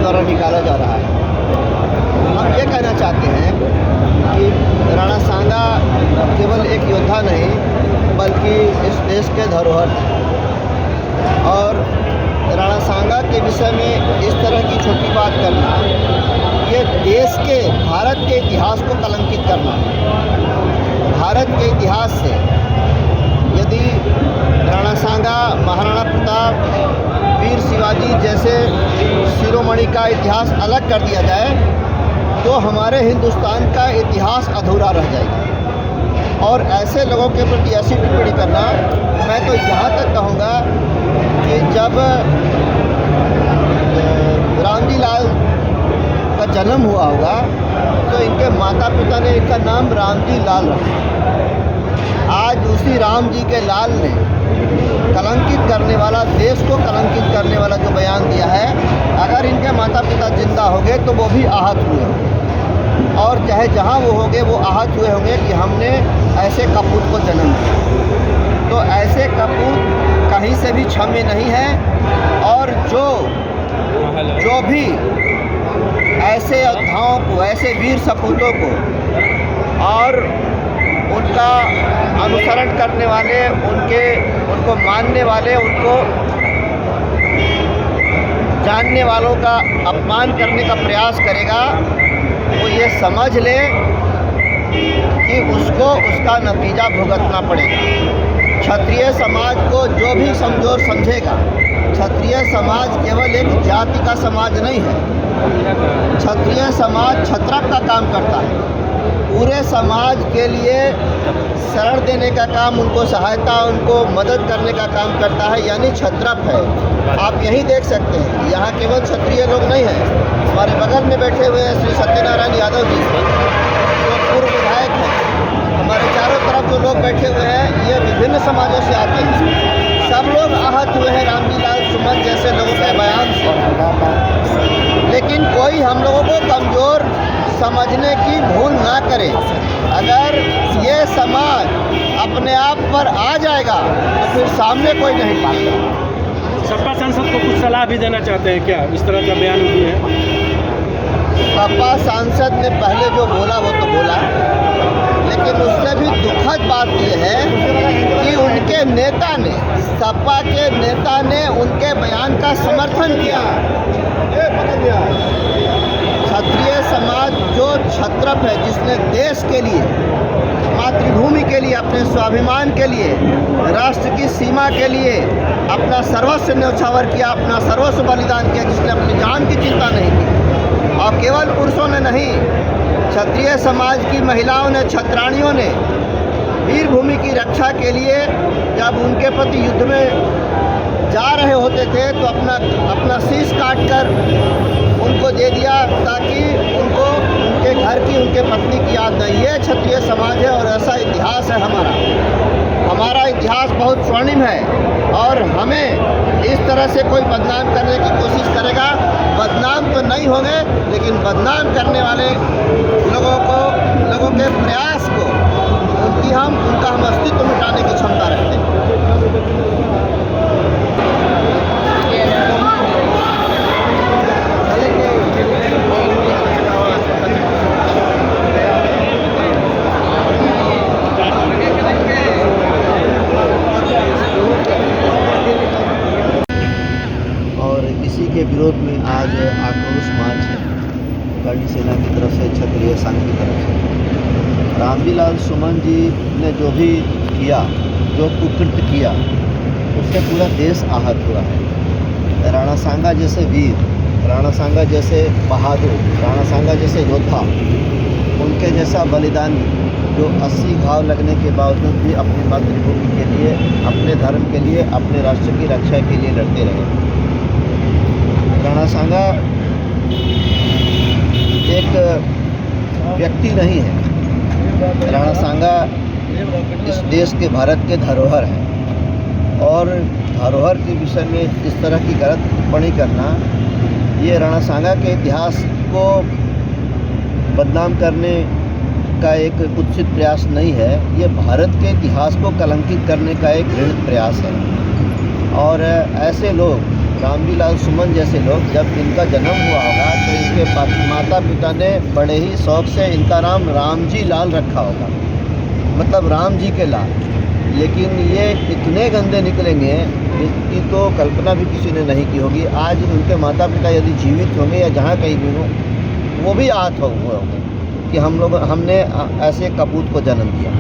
द्वारा निकाला जा रहा है। हम ये कहना चाहते हैं कि राणा सांगा केवल एक योद्धा नहीं बल्कि इस देश के धरोहर हैं और राणा सांगा के विषय में इस तरह की छोटी बात करना ये देश के भारत के इतिहास को कलंकित करना है। भारत के इतिहास से यदि राणा सांगा, महाराणा प्रताप, वीर शिवाजी जैसे शिरोमणि का इतिहास अलग कर दिया जाए तो हमारे हिंदुस्तान का इतिहास अधूरा रह जाएगा। और ऐसे लोगों के प्रति ऐसी टिप्पणी करना, मैं तो यहाँ तक कहूँगा कि जब रामजी लाल का जन्म हुआ होगा तो इनके माता पिता ने इनका नाम रामजी लाल रखा। आज उसी राम जी के लाल ने कलंकित करने वाला, देश को कलंकित करने वाला जो बयान दिया है, अगर इनके माता पिता जिंदा हो गए तो वो भी आहत हुए होंगे और चाहे जहाँ वो होंगे वो आहत हुए होंगे कि हमने ऐसे कपूत को जन्म दिया। तो ऐसे कपूत कहीं से भी क्षम्य नहीं है और जो भी ऐसे योद्धाओं को, ऐसे वीर सपूतों को और उनका अनुसरण करने वाले, उनको मानने वाले, उनको जानने वालों का अपमान करने का प्रयास करेगा, वो ये समझ ले कि उसको उसका नतीजा भुगतना पड़ेगा। क्षत्रिय समाज को जो भी कमज़ोर समझेगा, क्षत्रिय समाज केवल एक जाति का समाज नहीं है। क्षत्रिय समाज क्षत्रप का काम करता है, पूरे समाज के लिए शरण देने का काम, उनको सहायता, उनको मदद करने का काम करता है, यानी क्षत्रप है। आप यही देख सकते हैं, यहाँ केवल क्षत्रिय लोग नहीं हैं। हमारे बगल में बैठे हुए हैं श्री सत्यनारायण यादव जी, जो पूर्व विधायक हैं। हमारे चारों तरफ जो लोग बैठे हुए हैं ये विभिन्न समाजों से आते हैं। सब लोग आहत हुए हैं रामजी लाल सुमन जैसे लोगों के बयान से, लेकिन कोई हम लोगों को कमज़ोर समझने की भूल ना करे। अगर ये समाज अपने आप पर आ जाएगा तो फिर सामने कोई नहीं पाएगा। सपा सांसद को कुछ सलाह भी देना चाहते हैं क्या? इस तरह का बयान दिए हैं। सपा सांसद ने पहले जो बोला वो तो बोला, लेकिन उससे भी दुखद बात यह है कि उनके नेता ने, सपा के नेता ने उनके बयान का समर्थन किया। क्षत्रिय समाज जो क्षत्रप है, जिसने देश के लिए, मातृभूमि के लिए, अपने स्वाभिमान के लिए, राष्ट्र की सीमा के लिए अपना सर्वस्व न्यौछावर किया, अपना सर्वस्व बलिदान किया, जिसने अपनी जान की चिंता नहीं की। और केवल पुरुषों ने नहीं, क्षत्रिय समाज की महिलाओं ने, क्षत्राणियों ने वीर भूमि की रक्षा के लिए जब उनके पति युद्ध में जा रहे होते थे तो अपना शीश काट कर उनको दे दिया ताकि उनको उनके घर की, उनके पत्नी की याद नहीं। ये क्षत्रिय समाज है और ऐसा इतिहास है हमारा इतिहास बहुत स्वर्णिम है और हमें इस तरह से कोई बदनाम करने की कोशिश करेगा, बदनाम तो नहीं होंगे, लेकिन बदनाम करने वाले लोगों के प्रयास को, उनका हम अस्तित्व मिटाने की क्षमता रखते हैं। इसी के विरोध में आज आक्रोश मार्च है करणी सेना की तरफ से, क्षत्रिय संघ की तरफ से। रामजी लाल सुमन जी ने जो भी किया, जो कुकृत्य किया, उससे पूरा देश आहत हुआ है। राणा सांगा जैसे वीर, राणा सांगा जैसे बहादुर, राणा सांगा जैसे योद्धा, उनके जैसा बलिदानी जो 80 घाव लगने के बावजूद भी अपनी मातृभूमि के लिए, अपने धर्म के लिए, अपने राष्ट्र की रक्षा के लिए लड़ते रहे। राणा सांगा एक व्यक्ति नहीं है, राणा सांगा इस देश के, भारत के धरोहर है और धरोहर के विषय में इस तरह की गलत टिप्पणी करना, ये राणा सांगा के इतिहास को बदनाम करने का एक कुत्सित प्रयास नहीं है, ये भारत के इतिहास को कलंकित करने का एक घृणित प्रयास है। और ऐसे लोग रामजी लाल सुमन जैसे लोग, जब इनका जन्म हुआ होगा तो इनके माता पिता ने बड़े ही शौक से इनका नाम रामजी लाल रखा होगा, मतलब राम जी के लाल। लेकिन ये इतने गंदे निकलेंगे इसकी तो कल्पना भी किसी ने नहीं की होगी। आज उनके माता पिता यदि जीवित होंगे या जहाँ कहीं भी हों, वो भी आहत हुए होंगे कि हमने ऐसे कपूत को जन्म दिया।